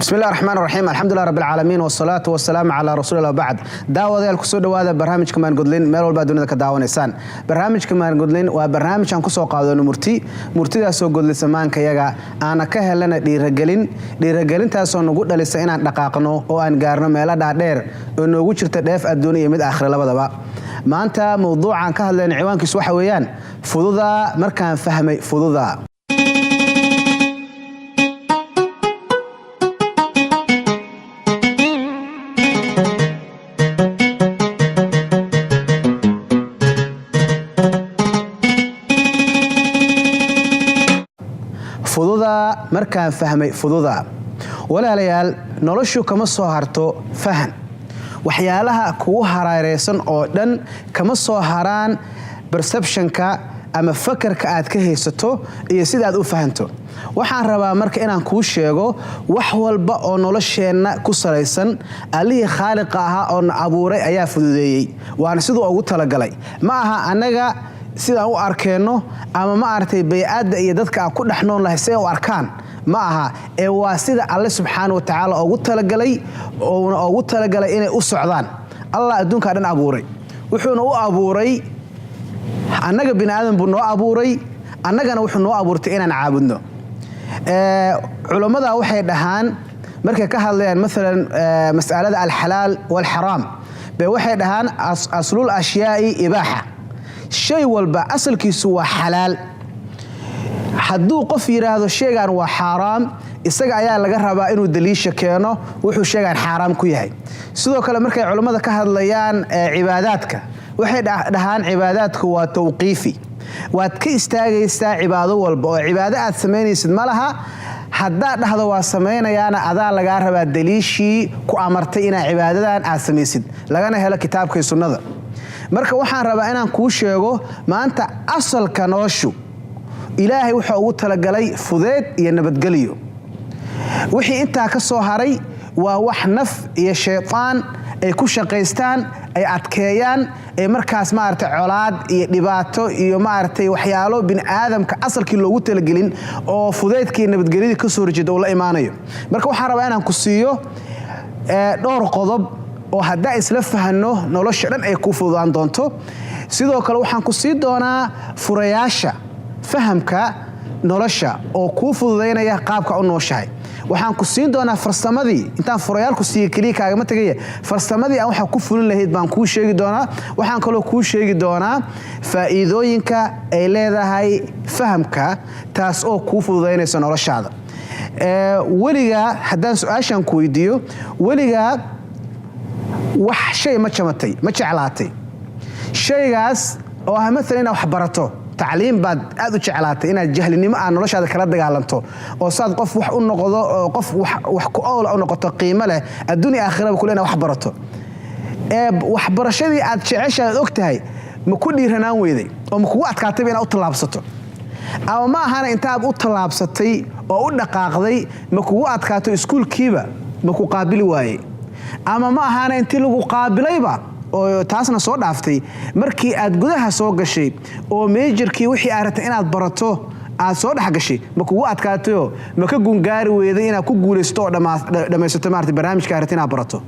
بسم الله الرحمن الرحيم الحمد لله رب العالمين والصلاة والسلام على رسول الله بعد داوديال kusoo dhawaada barnaamijka maan gudlin meel walba dunida ka daawanaysaan barnaamijka maan gudlin waa barnaamij aan ku soo qaadano murtidaas oo gudlisamaanka yaga aan ka helana dhiirigelintaas oo nagu dhalisa inaan dhaqaaqno oo aan gaarno meel dhaadheer oo noogu jirta dheef adduun iyo mid aakhir labadaba maanta mowduucan ka hadlayna ciwaankiisu waxa weeyaan fududa markaan fahmay fududa fududa markaan fahmay fududa walaalayaal noloshu kama soo harto fahan waxyaalaha kugu hareeraysan oo dhan kama soo haraan perceptionka ama fakarka aad ka haysato iyo sida aad u fahanto waxaan rabaa marka inaan kuu sheego wax walba oo nolosheenna ku salaysan Allihii Khaaliqa ahaa oo na abuuray ayaa fududeeyay waana sidoo ugu talagalay ma aha anaga sida u arkeeno ama ma artay bay'ada iyo dadka ku dhaxnoon lahay si u arkaan ma aha ee waa sida Alle subhanahu wa ta'ala ugu talagalay inay u socdaan Allah adduunka dhan abuuray wuxuuna u abuuray annaga bini'aadan buu noo abuuray annagana wuxuu noo abuurtay inaan caabudno culimada waxay dhahaan markay ka hadlayaan midalan mas'alada al-halal wal haram bay waxay dhahaan aslul ashyaa'i ibaha shay walba asalkiisu waa xalaal hadduu qof yiraahdo shaygan waa xaraam isaga ayaa laga rabaa inuu daliisha keeno wuxuu shaygan xaraam ku yahay sidoo kale markay culimada ka hadlayaan cibaadaadka waxay dhahaan cibaadaadku waa tawqiifi waad ka istaagaysaa cibaado walba oo cibaado aad sameynaysid malaha haddaa dhahdo waa sameynayaana adaa laga rabaa daliishii ku amartay inaa cibaadadan aad sameysid lagana helo kitaabka iyo sunnada marka waxaan rabaa inaan kuu sheego maanta asalka noloshu Ilaahay wuxuu ugu talagalay fudeed iyo nabadgeliyo wixii inta ka soo haray waa wax naf iyo shaytaan ay ku shaqeystaan ay adkeeyaan ay markaas ma aragtay colaad iyo dhibaato iyo ma aragtay waxyaalo bin aadamka asalkii loogu talagelin oo fudeedkii nabadgelyada ka soo horjeeda oo la imaanayo marka waxaan rabaa inaan ku siiyo dhowr qodob oo hadda isla fahanno nolosha dhan ay ku fududaan doonto sidoo kale waxaan ku sii doonaa furayaasha fahamka nolosha oo ku fududeynaya qaabka u nooshahay waxaan ku siin doonaa farsamadii intaan furayaal ku sii kaliya kaaga ma tagay farsamadii aan waxa ku fulin lahayd baan ku sheegi doonaa waxaan kaloo ku sheegi doonaa faa'iidooyinka ay leedahay fahamka taas oo ku fududeynaysa noloshaada waliga haddaan su'aashan ku weydiiyo waliga wax shay ma jamatay ma jeclaatay shaygaas oo ah mesela wax barato تعليم بعد أدو شعلات إن الجهل نما أنا ليش هذا كلام دجالنتو أو صاد قف وح النقضة قف وح كأول أو نقطة قيمة له الدنيا آخرة بكلنا وحبرته وحبر شدي عاد شعشة الوقت هاي مكل يرهنا ويدي أو مكوات كاتبين أو طلاب سطو أو ما هنا أنت أبو طلاب سطي أو دقائق ذي مكوات كاتو سكول كيبا مكو قابل واي أما ما هنا أنت لو قابل يبا oo taasna soo dhaaftay markii aad gudaha soo gashay oo majorkii wixii aad rabtay inaad barato aad soo dhax gashay ma kugu adkaato ma ka gungaari weeday inaad ku guuleysto oo dhamaysato maartay barnaamijka aad rabtay inaad barato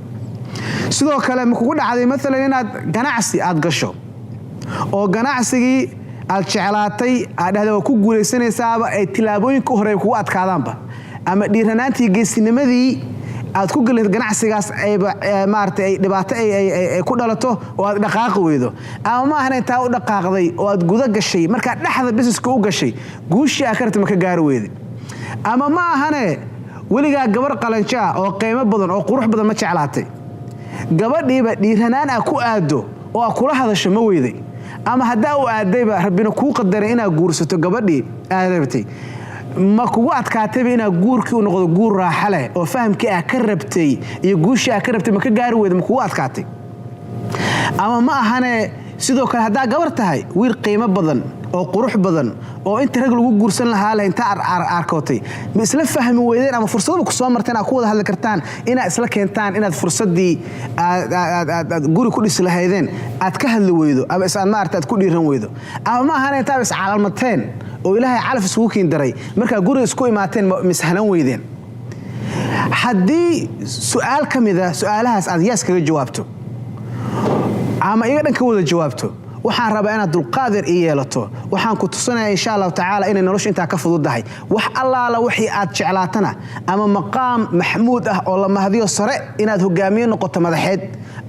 sidoo kale ma kugu dhacday mesela inaad ganacsi aad gasho oo ganacsigii aad jeclaatay aad dhahdo ku guuleysanaysaaba ay tilaabooyinka hore kugu adkaadaanba ama dhiiranaantii geesinimadii aad ku galid ganacsigaas ay maartay ay dhibaato ay ku dhalato oo aad dhaqaaq weydo ama ma ahna inta u dhaqaaqday oo aad guda gashay marka dhaxda businesska u gashay guushii akarta ma ka gaar weyday ama ma ahna waliga gabar qalanjaa oo qiimo badan oo qurux badan ma jeclaatay gabadhiiba dhiiranaan ku aado oo kula hadasho ma weyday ama hadaa u aadayba rabbina ku qadaray inaad guursato gabadhii aad rabtay ma kugu adkaatay inaad guurkii u noqdo guur raaxo leh oo fahamkii aad ka rabtay iyo guushii aad ka rabtay ma ka gaari weyd ma kugu adkaatay ama ma ahane sidoo kale hadaa gabar tahay wiil qiimo badan oo qurux badan oo inta rag lagu guursan lahaa la inta arkootay ma isla fahmi weydeen ama fursado ku soo marteen ku wada hadli kartaan ina isla keentaan inaad fursadii aad guri ku dhis lahaydeen aad ka hadli weydo ama isaan ma artaad ku dhiiran weydo ama ma ahane inta is calaamateen oo ilaahay calaf isku kiin daray marka guriga isku imaateen mishalan weydeen haddii su'aal ka mid ah su'aalahaas aad yes kaga jawaabto ama iga dhan ka wada jawaabto waxaan rabaa inaad dulqaadir ii yeelato waxaan ku tusanayaa insha Allah tacaala inay nolosha intaa ka fududahay wax allaala wixii aad jeclaatana ama maqaam maxmuud ah oo la mahdiyo sare inaad hogaamiye noqoto madaxeed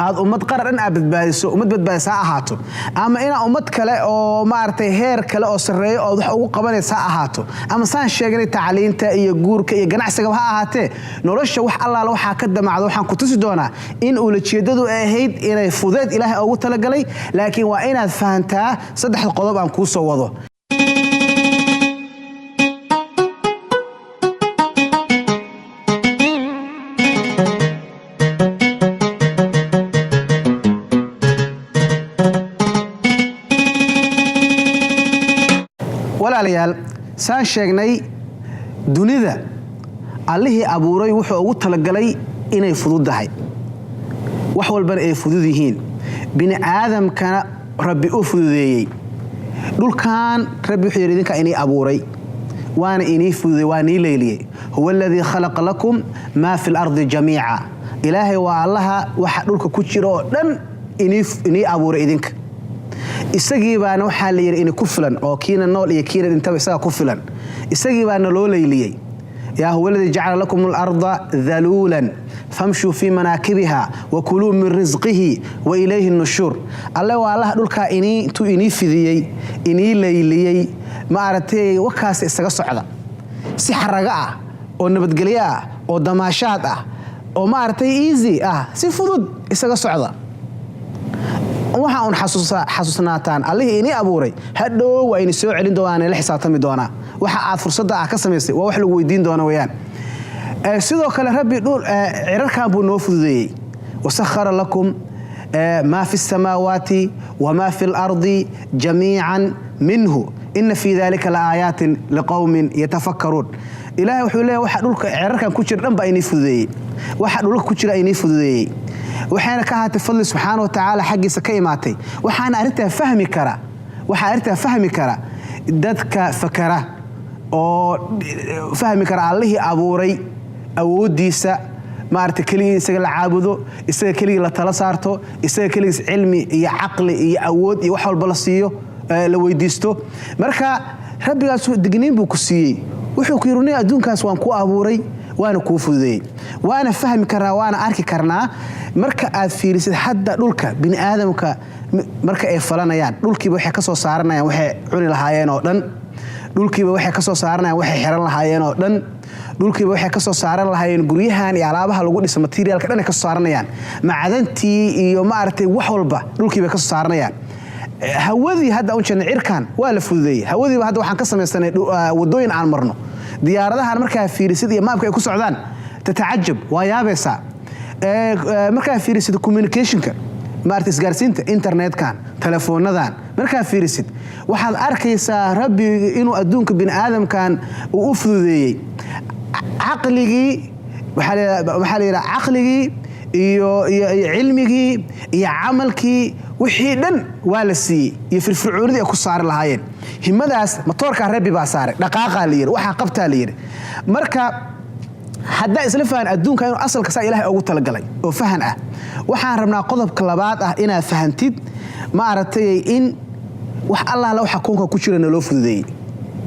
aad ummad qaran aad badbaadiso ummad badbaadisa ahaato ama ina ummad kale oo maartay heer kale oo sareeyo oo wax ugu qabanaysa ahaato ama saan sheegnay tacliinta iyo guurka iyo ganacsiga ha ahaatee nolosha wax allaala waxa ka damacdo waxaan ku tusi doonaa in uu la jeedadu ahayd inay fudeed Ilaahay ugu talagalay laakiin waa inaad fahantaa saddex qodob aan ku soo wado walaalayaal saan sheegnay dunida Allihii abuuray wuxuu ugu talagalay inay fududahay wax walba ay fudud yihiin bini aadamkana rabbi u fududeeyay dhulkan rabbi wuxuu yiri idinka inay abuuray waana inay fududeeyay waana leeliyay huwa alladhi khalaqa lakum ma fil ardi jamii'a ilaahay waa allaha waxa dhulka ku jira oo dhan inay abuuray idinka isagii baana waxa la yiri in ku filan oo kiina nool iyo kiina intaba isaga ku filan isagii baana loo leeliyay يا هو الذي جعل لكم الأرض ذلولا فامشوا في مناكبها وكلوا من رزقه وإليه النشور الله والله دولك إني فديي إني ليليي ما أرتي وكاس استغصعدا سي حرقة أو نبتقليا أو دماشات أو ما أرتي إيزي سي فضود استغصعدا waxa aan xasuusnaataan Allihii inii abuuray hadhow waa in soo celin doonaan la xisaabtami doona waxa aad fursada ka sameysay waa wax lagu weydiin doono weeyaan sidoo kale rabbi dhul cirarka buu noo fududeeyay wasakhara lakum ma fi samawati wa ma fi al-ardi jami'an minhu inna fi dhalika laayatin liqaumin yatafakkarun ilaahay wuxuu leeyahay waxa dhulka cirarkan ku jira dhan baa inii fududeeyay waxa dhulka ku jira inii fududeeyay waxaana ka haatay fadli subhanahu wa ta'ala xaqiisa ka imaatay waxaana arinta fahmi kara dadka fakara oo fahmi kara Allihii abuuray awoodiisa maarta kaliya isaga la caabudo isaga kaliya la tala saarto isaga kaliya cilmi iyo aqli iyo awood iyo wax walba la siiyo la weydiisto marka rabbigaas digniin buu ku siiyay wuxuu ku yirnay adduunkaas waan ku abuuray waana ku fududeeyay waana fahmi karaa waana arki karnaa marka aad fiirisid hadda dhulka bini aadamka marka ay falanayaan dhulkiiba waxay ka soo saaranayaan waxay cuni lahaayeen oo dhan dhulkiiba waxay ka soo saaranayaan waxay xiran lahaayeen oo dhan dhulkiiba waxay ka soo saaran lahaayeen guryahan iyo alaabaha lagu dhiso materialka dhan ka soo saaranayaan macdantii iyo ma aragtay wax walba dhulkiiba ka soo saaranayaan hawadii hadda u jeedna cirkan waa la fududeeyay hawadiiba hadda waxaan ka sameeysanay wadooyin aan marno diyaaradahan markaa fiirisid iyo maabka ay ku socdaan tatacajab waa yaabaysa markaa fiirisid communicationka maartis gaarsiinta internetkan telefoonadan markaa fiirisid waxaad arkaysaa rabbi inuu adduunka bini aadamkan uu u fududeeyay aqligii waxa la yiraahdaa aqligii iyo cilmigii iyo amalkii wixii dhan waa la siiyay iyo firfircoonidii ku saar lahaayeen himadaas matoorka rabbi baa saaray dhaqaaqa la yiri waxa qabtaa la yiri marka hadda isla faan adduunka inuu asalka saa Ilaahay ugu talagalay oo fahan ah waxaan rabnaa qodobka labaad ah inaad fahantid ma aragtay in wax Allah la waxa koonka ku jira loo fududeeyay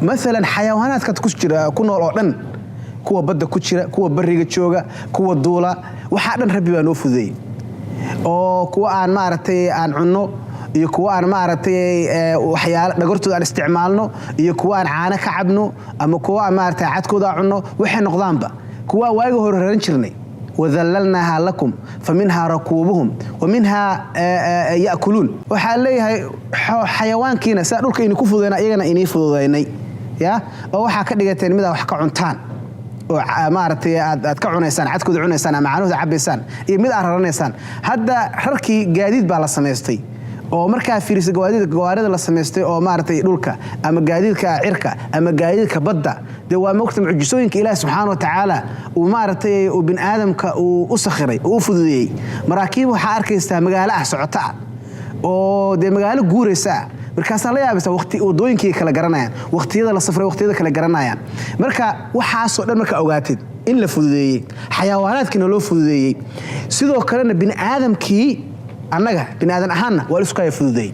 مثلا حيوانات ku jira ku nool oo dhan kuwa badda ku jira kuwa bariga jooga kuwa duula waxa dhan rabbi baa noo fududeeyay oo kuwa aan ma aragtay aan cunno iyo kuwa aan ma aragtay waxyaalo dhagortooda aan isticmaalno iyo kuwa aan caana ka cabno ama kuwa aan ma aragtay cadkooda cunno waxay noqdaanba kuwa waaga hore raran jirnay وذللناها لكم فمنها ركوبهم ومنها يأكلون waxa leeyahay xayawaankiina saa dhulka inay ku fududeena iyagana inay fududeynay ya oo waxa ka dhigateen mid wax ka cuntaan oo maartay aad ka cunaysaan cadkooda cunaysaan ama caanaha cabaysaan iyo mid aan raranaysaan hadda rarkii gaadiid baa la sameystay oo markaa fiirisa gawaarida la sameystay oo maartay dhulka ama gaadiidka cirka ama gaadiidka badda de waa moogta mucjisooyinka Ilaahay subhanahu wa ta'ala oo maartay oo bin aadamka oo u sakhiray oo fududeeyay maraakiib waxa arkaysta magaalo ah socota oo de magaalo guuraysa markaas la yaabisa waqti wadooyinkii kala garanayaan waqtiyada la safray waqtiyada kala garanayaan marka waxa soo dhan marka ogaatid in la fududeeyey xayawaanaadkina loo fududeeyey sidoo kalena bini aadamkii annaga bini aadan ahaanna waa isku fududeeyey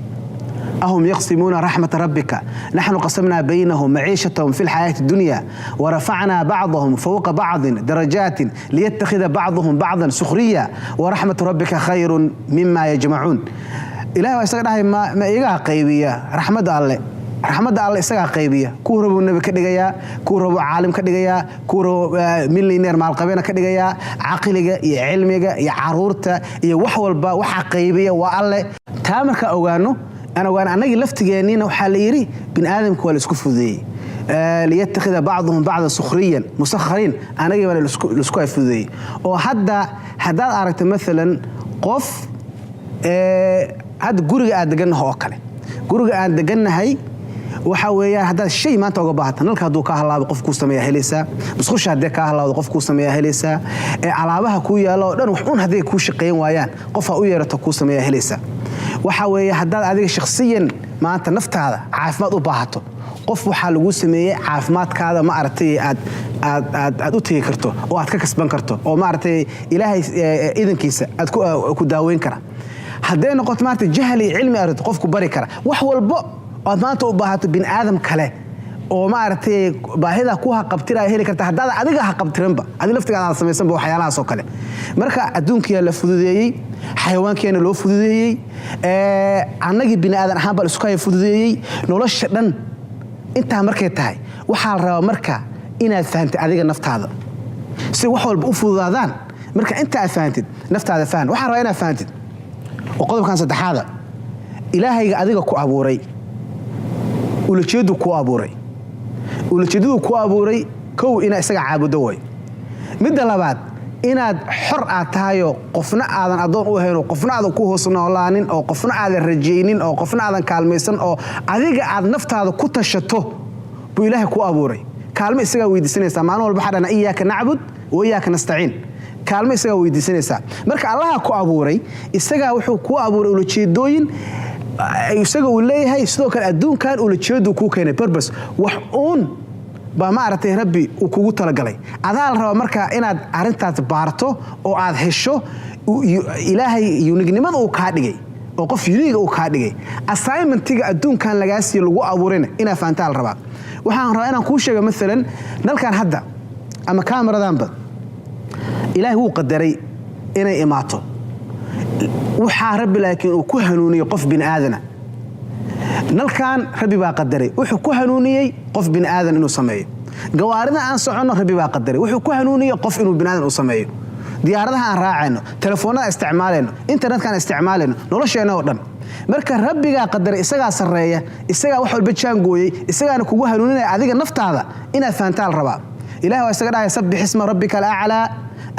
أهم يقسمون رحمة ربك نحن قسمنا بينهم معيشتهم في الحياة الدنيا ورفعنا بعضهم فوق بعض درجات ليتخذ بعضهم بعضا سخريا ورحمة ربك خير مما يجمعون إلهي ويساقنا ما إيقا قيبية رحمة الله إساقا قيبية كوربو النبي كدقيا كوربو عالم كدقيا كوربو مليونير مع القبينة كدقيا عقلية يا علمية يا عرورتا يا وحول با وحا قيبية والله تامرك أوغانو أنا وأنا أنجي لفت جانين وحاليري بين آدم كوال اسكفوا ذي ليتخذ بعضهم بعضا سخريا مسخرين أنا جي ولا الاسكفوا ذي وحدا أردت مثلا قف هاد جورج أدجن هوكله جورج أدجن هاي وحويا هذا الشيء ما توقع بعض نلك هدو كهلا بقف كوسمية هلسة بس خش هدي كهلا وقف كوسمية هلسة على بها كويا لا لأنه وحون هذي كوش قيم ويان قفها ويا رتكوسمية هلسة وحوي هداد هذه شخصيا ما أنت نفت هذا عافمات وباهته قف وحال وسمية عافمات كذا ما أرتي أدوتي كرتو أو أتكسب كرتو أو ما أرتي إلهي إذن كيسة كداوين كره هدين نقطة ما أرتي جهلي علمي أرد قف كبري كره وحول بق ما أنت وباهته بين آدم كله oo ma aragtay baahida ku haqabtira heli karta hadda adiga haqabtiranba adiga laftigaada sameeysan baa waxyaalaha soo kale marka adduunkiya la fududeeyay xayawaankeena loo fududeeyay annagi bini aadan ahaan bal isku fududeeyay nolosha dhan inta markay tahay waxa la rabaa marka inaad fahanto adiga naftaada si wax walba u fududaadaan marka inta aad fahantid naftaada faham waxa rabaa inaad fahantid oo qodobkan saddexaad ilaahayga adiga ku abuuray ulajeedu ku abuuray ulajeedadu ku abuuray kow ina isaga caabudo way midda labaad inaad xor aad tahay qofna aadan adoon u hayno qofna aad ku hoosnoolaanin oo qofna aad rajaynin oo qofna aadan kaalmaysan oo adiga aad naftaada ku tashato buu ilaahay ku abuuray kaalmo isaga weydiisanaysa maalin walba xadana iyaaka nacbud wa iyaaka nastaciin kaalmo isaga weydiisanaysa marka Allah ku abuuray isaga wuxuu ku abuuray ulajeedooyin isaga uu leeyahay sidoo kale adduunkan ulajeedu ku keenay purpose wax uun ba ma aragtay rabbi uu kugu talagalay adaa la raba marka inaad arintaas baarto oo aad hesho ilaahay unignimada uu ka dhigay oo qof unique uu ka dhigay assignmentiga adduunkan lagaasi lagu abuurina ina faantaal raba waxaan rabaa inaan ku sheego midalan nalkan hadda ama kaamiradan bad ilaahay uu qadaray inay imaato waxa rabbi laakiin uu ku hanuuniyay qof bin aadana nalkan rabbi baa qadaray wuxuu ku hanuuniyay qof bin aadan inuu sameeyo gawaarida aan socono rabbi baa qadaray wuxuu ku hanuuniyay qof inuu bin aadan u sameeyo diyaaradaha aan raacayno telefoonada isticmaalayno internetkan isticmaalayno nolosheena oo dhan marka rabbiga qadaray isaga sareeya isaga wax walba jaangooyay isaga kugu hanuuninay adiga naftaada ina faantaal raba ilaahay waa isaga dhahay sabbih isma rabbikal a'la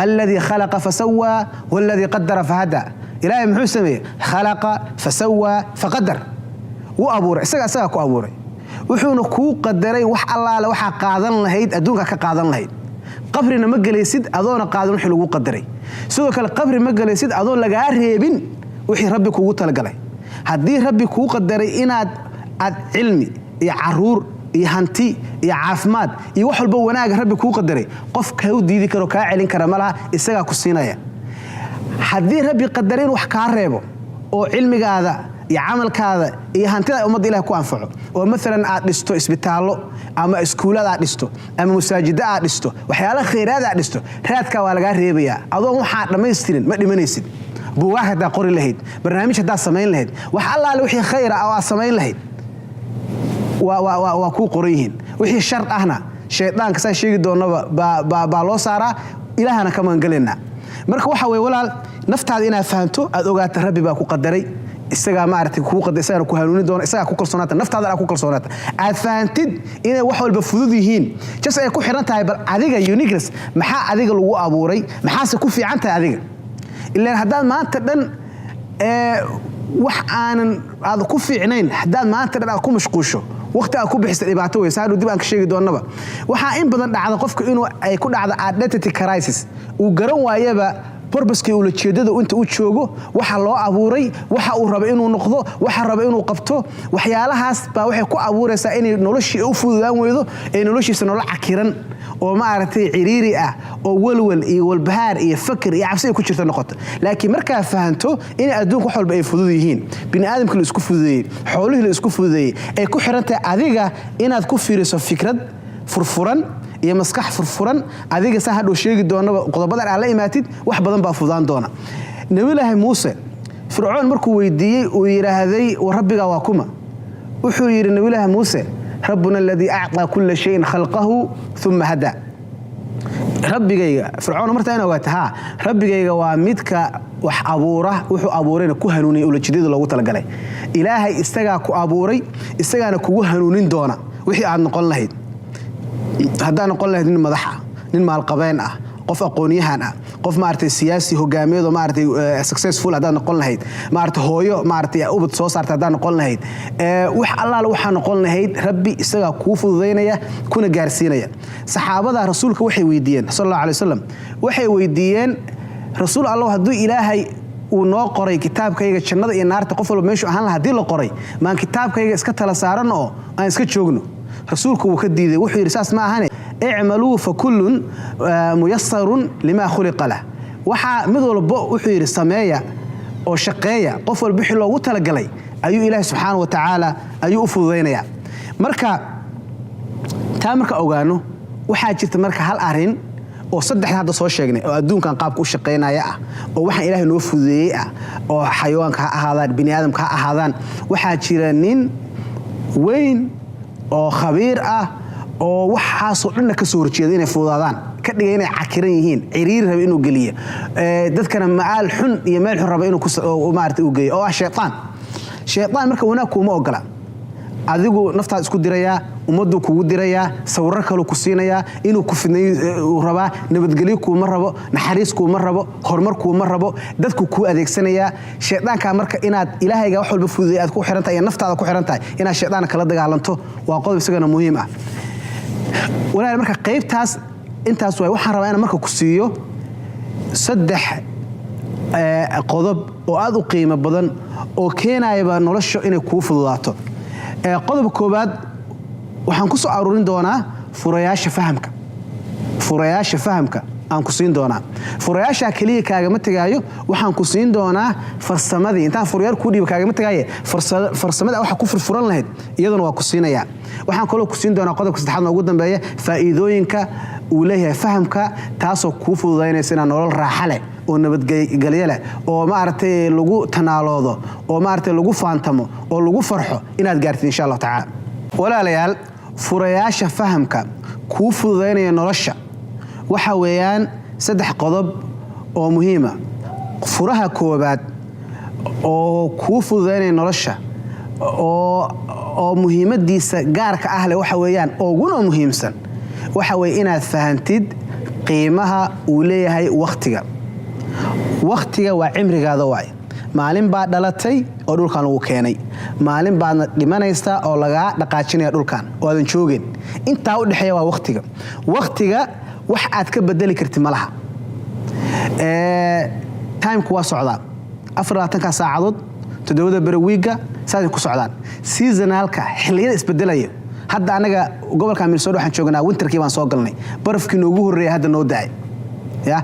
alladhi khalaqa fasawwa walladhi qaddara fahada إلهي محو سمي خلق فسوى فقدر وأبوري إساقا كو أبوري وحونا كو قدري وح الله لوحا قادن لهيد أدونك كقادن لهيد قبرنا مقليسيد أدونا قادن حلو قدري سوى كالقبر مقليسيد أدون لقا ريبين وحي ربي كو تلقلي هدي ربي كو قدري إناد علمي يا عرور يا هانتي يا عافماد يا وحل بوناك ربي كو قدري قف كهو ديدي كرو كاعلين كرمالها إساقا كو سينايا haddii rabbi qadarin wax ka reebo oo cilmigaada iyo amalkaada iyo hantida umad Ilaahay ku anfaco oo midalan aad dhisto isbitaallo ama iskuulada aad dhisto ama masaajida aad dhisto waxyaalaha khayraad aad dhisto raadka waa laga reebaya adoo waxa dhameystirin ma dhimanaysid buugaagta qori lahayd barnaamijyada sameyn lahayd wax Allah wixii khayr ah oo sameyn lahayd waa ku qorayeen wixii shar ahna shaydaanka san sheegi doonaba ba loo saara ilaahana kama galina marka waxa way walaal naftaada inaad fahanto aad ogaato rabbi baa ku qadaray isaga ma aragtay ku qadaray isaga ku hanuuni doona isaga ku kalsoonaata naftaada ku kalsoonaata aad fahantid inay wax walba fudud yihiin just ay ku xiran tahay bal adiga uniqueness maxaa adiga lagu abuuray maxaase ku fiican tahay adiga ilaa haddaan maanta dhan wax aanan aad ku fiicnayn haddaan maanta dhan aad ku mashquusho waqti aad ku bixisay dhibaato weyn saadu dib aan ka sheegi doonaba waxa in badan dhacda qofku inuu ay ku dhacdo identity crisis uu garan waayaba purpose-kii uu la jeedada inta uu joogo waxa loo abuuray waxa uu rabo inuu noqdo waxa rabo inuu qabto waxyaalahaas baa waxay ku abuuraysaa inay noloshii u fududaan weydo ee noloshiisa nolol cakiran oo ma aragtay ciriiri ah oo walwal iyo walbahaar iyo fakir iyo cabsi ku jirta noqoto laakiin marka fahanto in adduunka wax walba ay fudud yihiin bini aadamka la isku fududeeyay xooluhu la isku fududeeyay ay ku xirantahay adiga inaad ku fiiriso fikrad furfuran iyo maskax furfuran adiga sa hadhow sheegi doona qodobadan aan la imaatid wax badan baa fududaan doona nabi ilaahay muuse fircoon markuu weydiiyay oo yiraahday rabbiga waa kuma wuxuu yiri nabi ilaahay muuse rabbuna alladhi a'ta kull shay'in khalqahu thumma hada rabbigayga fircoon marta ina waataha rabbigayga waa midka wax abuura wuxuu abuurayna ku hanuuniyay ulajeedada loogu talagalay ilaahay isaga ku abuuray isagana kugu hanuunin doona wixii aad noqon lahayd haddaan noqon lahayd nin madax ah nin maalqabeen ah qof aqoonyahan ah qof maartay siyaasi hogaamiyado maartay successful haddaan noqon lahayd maartay hooyo maartay ubad soo saartay haddaan noqon lahayd wax allaala waxaan noqon lahayd rabbi isaga kuu fududeynaya kuna gaarsiinaya saxaabada rasuulka waxay weydiiyeen sallallahu alayhi wasallam waxay weydiiyeen rasuul allah hadduu ilaahay uu noo qoray kitaabkayga jannada iyo naarta qof walba meeshu ahaan lahaa hadii la qoray maan kitaabkayga iska tala saaran oo aan iska joogno rasuulku wuu ka diiday wuxuu yiri saas ma ahane i'malu fa kullun muyassarun lima khuliqa lah waxa mid walba wuxuu yiri sameeya oo shaqeeya qof walba wixii loogu tala galay ayuu ilaahay subxaanahu wa ta'ala ayuu u fududeynaya marka ogaano waxa jirta marka hal arin oo saddex hadda soo sheegnay oo adduunkan qaabka u shaqeynaya ah oo waxa ilaahay noo fududeeyay ah oo xayawaanka ha ahaadaan bini aadamka ha ahaadaan waxa jira nin weyn oo khabiir ah oo waxaas oo dhan ka soo horjeeda inay fuudaadaan ka dhigay inay cakiran yihiin ciriir raba inuu galiyo dadkana maal xun iyo meel xun raba inuu ku maartay u geeyo oo ah shaytaan marka wanaag kuma ogola adigu naftaad isku diraya umadu kugu diraya sawirro kale ku siinaya inuu ku fidnayo raba nabadgelyo kuma rabo naxariis kuma rabo horumar kuma rabo dadku ku adeegsanaya shaydaanka marka inaad ilaahayga wax walba fududeey aad ku xirantahay iyo naftaada ku xirantahay inaad shaydaanka kala dagaalanto waa qodob isagana muhiim ah walaal marka qaybtaas intaas way waxaan rabaa inaan marka ku siiyo saddex qodob oo aad u qiimo badan oo keenayba nolosha inay ku fududaato qodobka koobaad waxaan ku soo aruurin doonaa furayaasha fahamka aan ku siin doonaa furayaasha kaliya kaaga ma tagaayo waxaan ku siin doonaa farsamadii intaan furayaal ku dhiib kaaga ma tagaaye farsamada waxa ku furfuran lahayd iyaduna waa ku siinaya waxaan kaloo ku siin doonaa qodobka saddexaad ugu dambeeya faa'iidooyinka uu leeyahay fahamka taasoo ku fududeynaysa in nolol raaxo leh oo nabadgelyo leh oo maartay lagu tanaaloodo oo maartay lagu faantamo oo lagu farxo inaad gaartid insha Allah ta'ala walaalayaal furayaasha fahamka ku fududeynaya nolosha waxa weeyaan saddex qodob oo muhiim ah furaha koobaad oo ku fududeynaya nolosha oo muhiimadiisa gaarka ah leh waxa weeyaan ugu muhiimsan waxa weey inaad fahantid qiimaha uu leeyahay waqtiga waa cimrigaada waay maalin baa dhalatay oo dhulkan lagu keenay maalin baad dhimanaysaa oo laga dhaqaajinaya dhulkan oo aadan joogin inta u dhaxeeya waa waqtiga wax aad ka bedeli kartid malaha time-ku waa socdaa 24 saacadood 7 bari wiiga saad ku socdaan seasonalka xilliyada isbedelaya hadda anaga gobolka Minnesota waxaan joognaa winterkii baan soo galnay barafkii noogu horeeyay hadda noo daay ya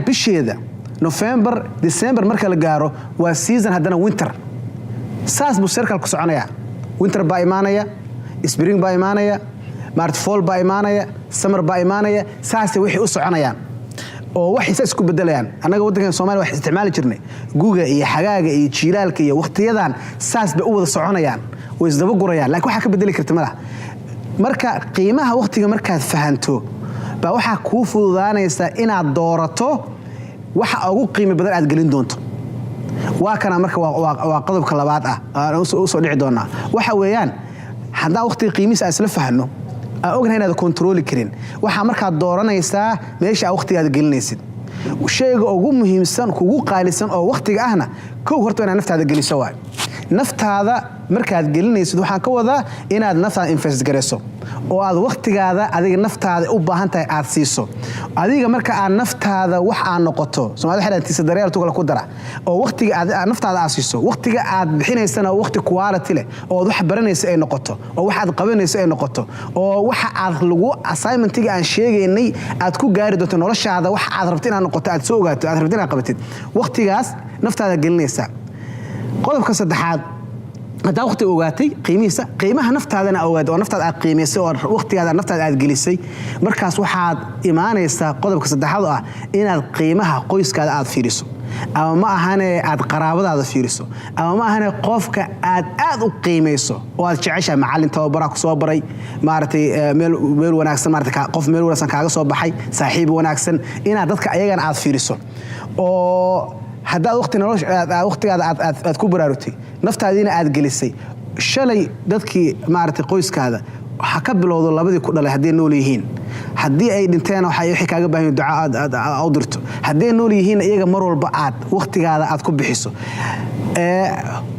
bisheeda November December marka la gaaro waa season haddana winter saas buu circle ku soconaya winter baa imaanaya spring baa imaanaya March fall baa imaanaya summer baa imaanaya saas wixii u soconayaan oo wax isku bedelayaan anaga wadanka Soomaaliya wax isticmaali jirnay guuga iyo xagaaga iyo jiilaalka iyo waqtiyadan saas bay u wada soconayaan way isdaba gurayaan laakiin waxa ka bedeli karta malaha marka qiimaha waqtiga markaad fahanto baa waxa ku fududaanaysa inaad doorato waxa ugu qiimo badan aad gelin doonto waa kana marka waa qodobka labaad ah oo soo dhici doona waxa weeyaan hadaa waqtiga qiimihiisa isla fahano ognahay inaad control karin waxa marka dooranaysaa meesha waqtiga aad gelinaysid shayga ugu muhiimsan kugu qaalisan oo waqtiga ahna koow horta inaad naftaada geliso waay naftaada markaad gelinaysid waxaan ka wadaa inaad naftaada invest gareyso oo aad waqtigaada adiga naftaada u baahan tahay aad siiso adiga marka aad naftaada wax aan noqoto Soomaaliya xidhantiisa dareer tugal ku dara oo waqtiga aad naftaada aad siiso waqtiga aad bixinaysana waqti quality leh oo wax baranaysa ay noqoto oo wax aad qabanaysa ay noqoto oo waxa aad lagu assignmentiga aan sheegaynay aad ku gaari doonto noloshaada wax aad rabto inaad noqoto aad soo ogaato aad rabto inaad qabatid waqtigaas naftaada gelinaysa qodobka saddexaad هذا وقت أوقاتي قيمها نفط هذا أنا أوقات ونفط هذا قيمة سو وقت هذا نفط هذا جلسي مركز واحد إيمان يستقطب كسد حظه إن القيمة قيس كذا عاد فيرسو أو ما هنا عاد قرابة هذا فيرسو أو ما هنا قفك عاد قيمة سو وهالشعشة معلم توبرك صوبري مارتي ميل وناكسن مارتي قف ميل وناكسن كاغا صوبحي صاحب وناكسن إن عادك أيجان عاد فيرسو أو هذا وقت نروش وقت هذا كبر أروتي نفط هذين عاد جلسي شلي دتك معرتي قويس كذا حكبل وضل الله بدي كل هدين نوليهين هدي أي دنتين وحيحكي كذا بين الدعاء أودرته هدين نوليهين إيجا مروا البعض وقت هذا عاد كب بحسه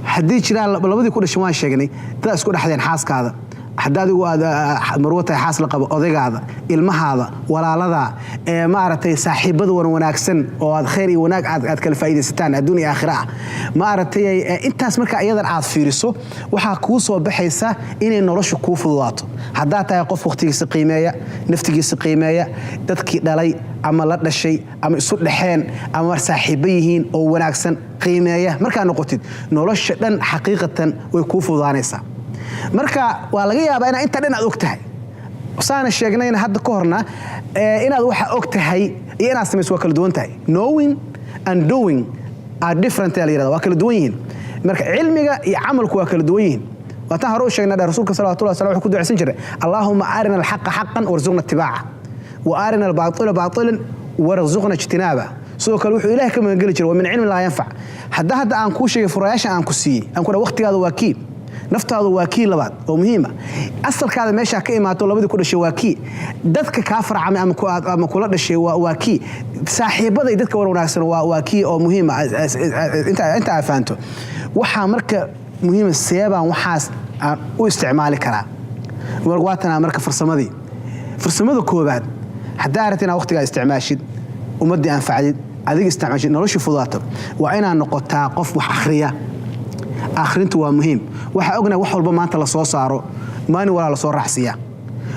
هدي شلون الله بدي كل شيء ما شجني تلاس كل أحد ينحاس كذا حدادي وهذا مروته حاصل قب أضيق هذا المه هذا ولا لذا ما أردت صاحب بدو وناكسن وهذا خيري وناك عاد كل فائدة ستان الدنيا آخرة ما أردت أنت اسمك أيضا عاد فيرسو وحكوس وبحيسة إن نرش كوف الواط حدات يقف وقتي سقيمية نفتي سقيمية تذكي دلي أما لا الشيء أما صوت لحين أما صاحبيهين أو وناكسن قيمية مركا نقطة نرش لن حقيقة ويكوف ضانيسا marka waa laga yaabaa in inta dhan aad ogtahay saana sheegnayna hadda ka horna inaad waxa ogtahay iyo inaad sameeyso waa kala duwan tahay knowing and doing are different waa kala duwan yihiin marka cilmiga iyo amalku waa kala duwan yihiin waxa hore u sheegnay rasuulka sallallahu alayhi wasallam wuxuu ku ducaysan jiray Allahumma arina al-haqqa haqqan warzuqna ittibaa'a wa arina al-baatila baatilan warzuqna ijtinaaba sidoo kale wuxuu Ilaahay ka magan jiray min cilmi la yanfa hadda aan ku sheegay furayaasha aan ku siiyay aan ku waqtigaada waa kii naftaadu waa kii labaad oo muhiima asalkaada meesha ka imaato labadii ku dhashay waa kii dadka ka farcamay ama kula dhashay waa kii saaxiibada dadka wanaagsan waa kii oo muhiima inta afaanto waxa marka muhiima seebaan waxaas u isticmaali karaa warwaatana marka farsamada koobaad hadaa aratina waqtiga isticmaashid umadii anfacid adiga isticmaashid nolosha fudaato waa inaan noqotaa qof wax akhriya akhrintu waa muhiim waxa ognahay wax walba maanta la soo saaro maani wala la soo raxsiya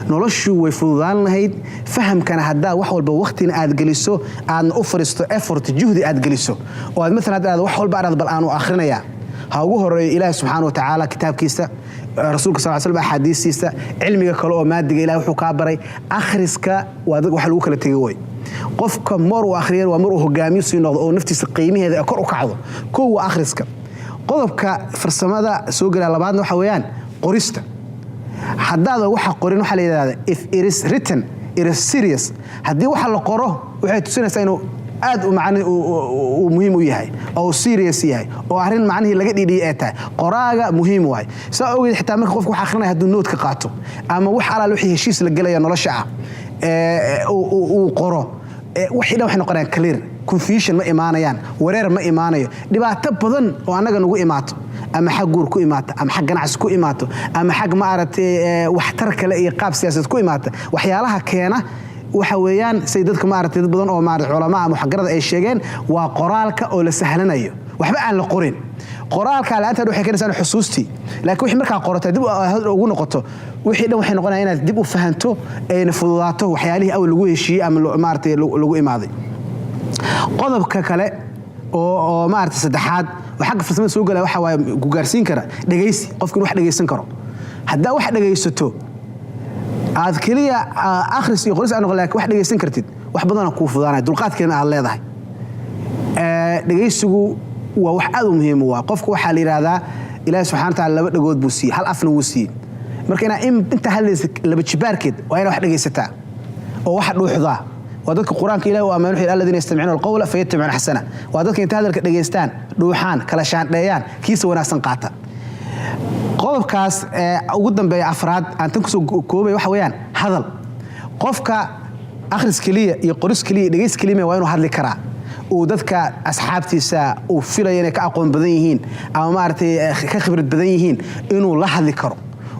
noloshu way fududaan lahayd fahamkana hadaa wax walba waqtina aad galiso aad u fariisto effort juhdi aad galiso oo aad midna aad wax walba aad bal aan u akhrinaya ha ugu horeeyo Ilaahay subhanahu wa ta'ala kitaabkiisa rasuulka sallallahu alayhi wasallam xadiisiisa cilmiga kale oo maadiga Ilaahay wuxuu ka baray akhriska wax lagu kala tagay way qofka mar uu akhriyo waa mar uu hogaamiyo si noqdo oo naftiisa qiimaheeda kor u kacdo koow akhriska qodobka farsamada soo gala labaadna waxa weeyaan qorista haddaad waxa qorin waxa la yiraahdaa if it is written it is serious haddii waxa la qoro waxay tusinaysaa inuu aad u macna uu muhiim u yahay oo serious yahay oo arrin macnaheedu laga dhidhiyay ee tahay qoraaga muhiim waay soo ogeed xitaa marka qofku wax akhrinaya hadduu note ka qaato ama wax alaal wixii heshiis la galaya nolosha uu qoro wixii dhan waxay noqonayaan clear confusion ma imaanayaan wareer ma imaanayo dhibaato badan oo anaga nagu imaato ama xag guur ku imaato ama xag ganacsi ku imaato ama xag ma aragtay waxtar kale iyo qaab siyaasad ku imaato waxyaalaha keena waxa weeyaan say dadka ma aragtay dad badan oo ma aragtay culama ama xagarada ay sheegeen waa qoraalka oo la sahlanayo waxba aan la qorin qoraalka laanta waxay keenaysaa xusuustii laakiin wixii marka qoratay dib ugu noqoto wixii dhan waxay noqonayaan inaad dib u fahanto ee fududaato waxyaalihii aw lagu heshiiyay ama ma aragtay lagu imaaday qodobka kale oo ma aragtay saddexaad waxa farsamada soo galay waxa way ku gaarsiin kara dhageysi qofku wax dhageysan karo hadaa wax dhageysato aad kaliya akhris iyo qoris aan noqon wax dhageysan kartid wax badan ku fudaanay dulqaadkeena aad leedahay dhageysigu waa wax aad u muhiim ah qofku waxa la yiraahdaa Ilaahay subhanahu wa ta'ala laba dhagood buu siiyay hal afna wuu siiyay marka inta haleys laba jibaarkeed waa inaad wax dhageysataa oo wax dhuuxdaa ودك القرآن كله وأمانه الذين يستمعون القول فيتبعون أحسنه ودك أنت هذا الدجيستان روحان كلاشان ديان كيس وناس قاطع قف كاس قدام بأفراد أن تنكسوا كوبي وحويان هذا قف كا آخر سكلية يقرص كلية دجيس كلمة وينه هذا الكرا uu dadka asxaabtiisa uu filayo inay ka aqoon badan yihiin ama maaragtay ka khibrad badan yihiin inuu la hadli karo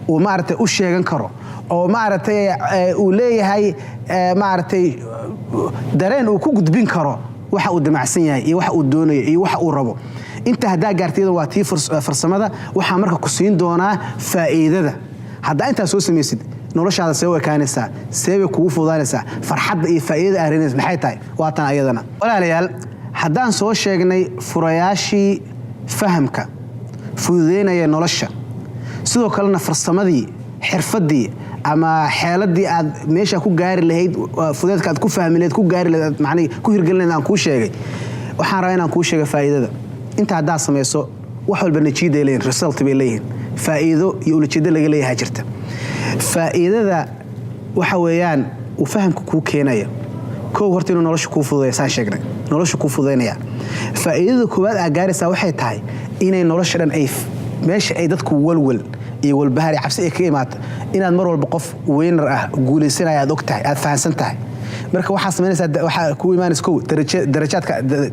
uu maaragtay u sheegan karo oo maaragtay uu leeyahay maaragtay dareen uu ku gudbin karo waxa uu damacsan yahay iyo waxa uu doonayo iyo waxa uu rabo inta hadaa gaartayda waa tii farsamada waxa marka ku siin doonaa faa'iidada hadaa inta soo sameeysid noloshaada see way kaanaysaa see way kugu fududaanaysaa farxadda iyo faa'iidada arinaysa maxay tahay waa tan ayadana walaalayaal haddaan soo sheegnay furayaashii fahamka fududeynaya nolosha sidoo kalena farsamadii xirfadii ama xeeladii aad meesha ku gaari lahayd fudeedka aad ku fahmi lahayd ku gaari lahayd macnaheedu ku hirgelin aan ku sheegay waxaan rabaa inaan ku sheego faa'iidada inta hadaa sameeyso wax walba natiijo ay leeyihiin result bay leeyihiin faa'iido iyo ujeedo laga leeyahay jirta faa'iidada waxa weeyaan uu fahamku ku keenayo koow horta inuu nolosha ku fududeeyo saan sheegnay nolosha ku fududeynaya faa'iidada koowaad aad gaaraysaa waxay tahay inay nolosha dhan ay meesha ay dadku walwal iyo walbahaar cabsi ay ka imaato inaad mar walba qof winner ah guuleysanaya aad og tahay aad fahansan tahay marka waxa sameynaysaa waxa ku imaanaysa koow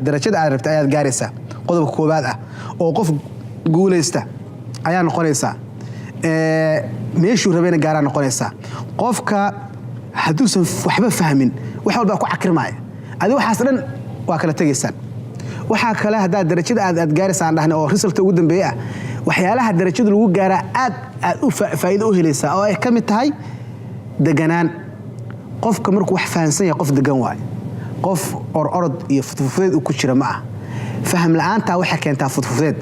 darajada aad rabtay ayaad gaaraysaa qodobka koowaad ah oo qof guuleysta ayaa noqonaysaa meeshuu rabayna gaaraan noqonaysaa qofka hadduusan waxba fahmin wax walba ku cakirmaya adiga waxaas dhan waa kala tagaysaan waxa kale hadaa darajada aad gaaraysaan dhahna oo result ugu dambeeya waxyaalaha darajada lagu gaara aad u faa'iido u helaysaa oo ay ka mid tahay deganaan qofka markuu wax fahansan yahay qof degan waay qof orod iyo fududeed ku jira ma ah faham la'aanta waxa keentaa fududeed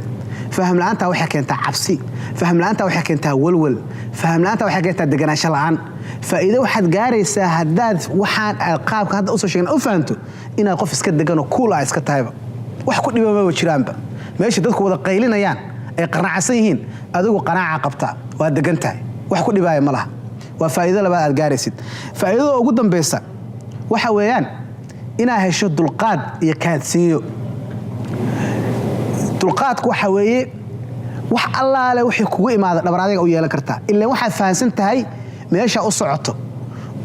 faham la'aanta waxa keentaa cabsi faham la'aanta waxa keentaa walwal faham la'aanta waxa keentaa deganaansho la'aan faa'iido waxaad gaaraysaa haddaad waxaan qaabka hadda u soo sheegay u fahanto inaad qof iska degan oo cool ah iska tahayba wax ku dhibama jiraanba meesha dadku wada qaylinayaan ay qanacsan yihiin adigu qanaaca qabta waa degan tahay wax ku dhibaya ma laha waa faa'iido labaad aad gaaraysid faa'iidada ugu dambaysa waxa weeyaan inaad hesho dulqaad iyo kaadsiyo dulqaadku waxa weeye wax allaale wixii kugu imaada dhabar adiga u yeelan kartaa ilaa waxaad fahansan tahay meesha u socoto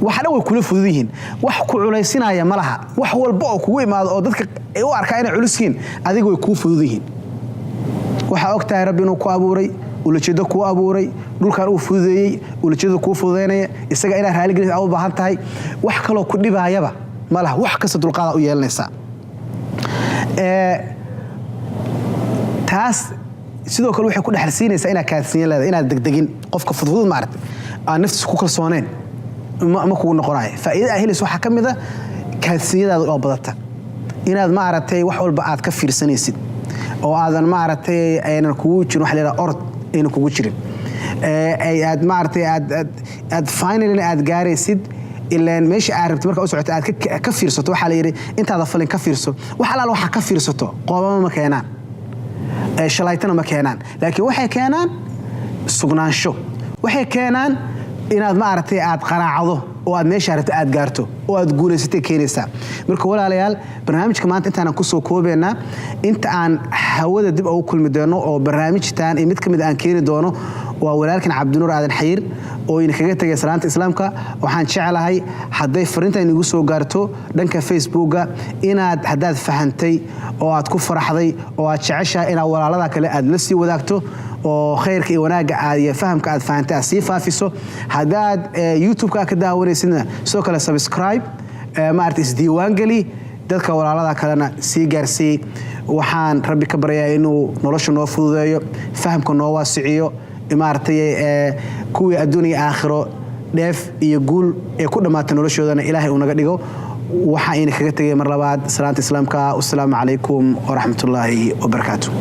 waxa dhan way kula fudud yihiin wax ku culaysinaya ma laha wax walba oo kugu imaado oo dadka ay u arkaa inay culus yihiin adiga way kuu fudud yihiin waxa ogtahay rabbi inuu ku abuuray ulajeedo ku abuuray dhulkan uu fududeeyay ulajeedo ku fududeynaya isaga inaad raali gelin u baahan tahay wax kale ku dhibaayaba ma laha wax kasta dulqaad u yeelanaysa taas sidoo kale waxay ku dhaxalsiinaysaa inaad kaadsiin leedahay inaad degdegin qofka fudud ma aragtay aan naftiisa ku kalsooneen ma kugu noqonayo faa'iidada helayso waxa kamid ah kaadsiinadaada oo badata inaad ma aragtay wax walba aad ka fiirsanaysid oo aadan ma aragtay aynan kugu jirin wax leeyahay orod aynan kugu jirin aad ma aragtay aad finally aad gaaraysid ilaan meesha aad rabto marka u socoto aad ka fiirsato waxa la yiri intaada falin ka fiirso wax alaal waxa ka fiirsato qoobama ma keenaan shalaytana ma keenaan laakiin waxay keenaan sugnaansho waxay keenaan inaad ma aragtay aad qanaacdo oo aad meesha rabto aad gaarto oo aad guuleysatay keenaysaa marka walaalayaal barnaamijka maanta intaan ku soo koobeena inta aan hawada dib ugu kulmi doono oo barnaamijtaan mid kamid aan keeni doono waa walaalkan Cabdinuur Aadan Xayir oo inaga tagay salaanta islaamka waxaan jecelahay haday fariintan igu soo gaarto dhanka Facebooka inaad hadaad fahantay oo aad ku faraxday oo aad jeceshahay inaad walaalada kale aad la sii wadaagto oo khayrka iyo wanaaga aad iyo fahamka aad fahantay si faafiso hadaad YouTube-ka ka daawanaysidna soo kala subscribe ma aragtay isdiiwaan gali dadka walaalada kalena si gaarsii waxaan rabbi ka baryaa inuu nolosha noo fududeeyo fahamka noo waasiciyo imaartay kuwii adduuniga aakhiro dheef iyo guul ee ku dhamaatay noloshoodana ilaahay uu naga dhigo waxa ay kaga tagay mar labaad salaanta islaamka. Assalaamu calaykum wa rahmatullaahi wa barakaatuh.